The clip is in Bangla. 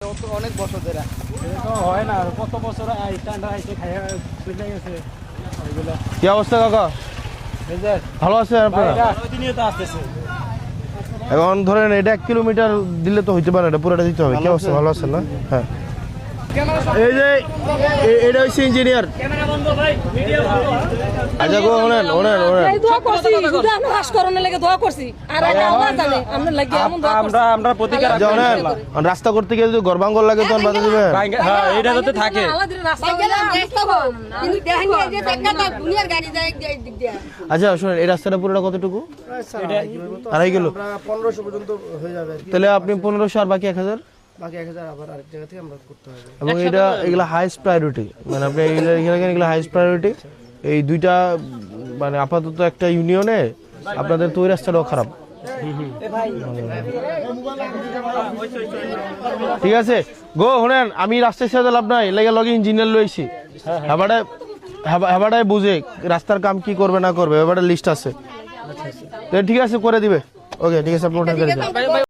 অনেক বছর ধরে হয় না কত বছর আইসে খাইয়া চলে গেছে ওইগুলো। কি অবস্থা কাকা? ভালো আছেন আপনারা? এখন ধরেন এটা 1 কিলোমিটার দিলে তো হইতে পারে, এটা পুরোটা দিতে হবে। কি অবস্থা, ভালো আছেন না? হ্যাঁ, এই যে এটা হচ্ছে ইঞ্জিনিয়ার। আচ্ছা গো, ওনেন ওনেন ওনেন দোয়া করছি শুধু আমরা রাজকরণের লাগি দোয়া করছি আর এটা আল্লাহ জানে আমরা লাগি এমন দোয়া করছি আমরা প্রতিকার আচ্ছা ওনেন, রাস্তা করতে গিয়ে যদি গরবাঙ্গল লাগে তখন বাধা দিবেন। হ্যাঁ এটা যাতে থাকে। আল্লাহ দিলে রাস্তা কিন্তু দেখেন এই যে একটা দুনিয়ার গাড়ি যায় দিক দিয়ে। আচ্ছা শুনেন, এই রাস্তাটা পুরোটা কতটুকু? 2.5 কিলো। 1500 পর্যন্ত হয়ে যাবে। তাহলে আপনি 1500 আর বাকি 1000, বাকি 1000 আবার আরেক জায়গা থেকে আমরা করতে হবে। এবং এটা এগুলা হাইস্ট প্রায়োরিটি, মানে আপনি এগুলা হাইস্ট প্রায়োরিটি। এই দুইটা মানে আপাতত একটা ইউনিয়নে আপনাদের তো ওই রাস্তাটাও খারাপ। ঠিক আছে গো, শুনেন আমি রাস্তায় সাথে লাভ নাই, লেগে লগে ইঞ্জিনিয়ার লইছি। হেবাটাই বুঝে রাস্তার কাম কি করবে না করবে, এবারে লিস্ট আছে। ঠিক আছে করে দিবে। ওকে ঠিক আছে, আপনি ওটা করে দিবেন।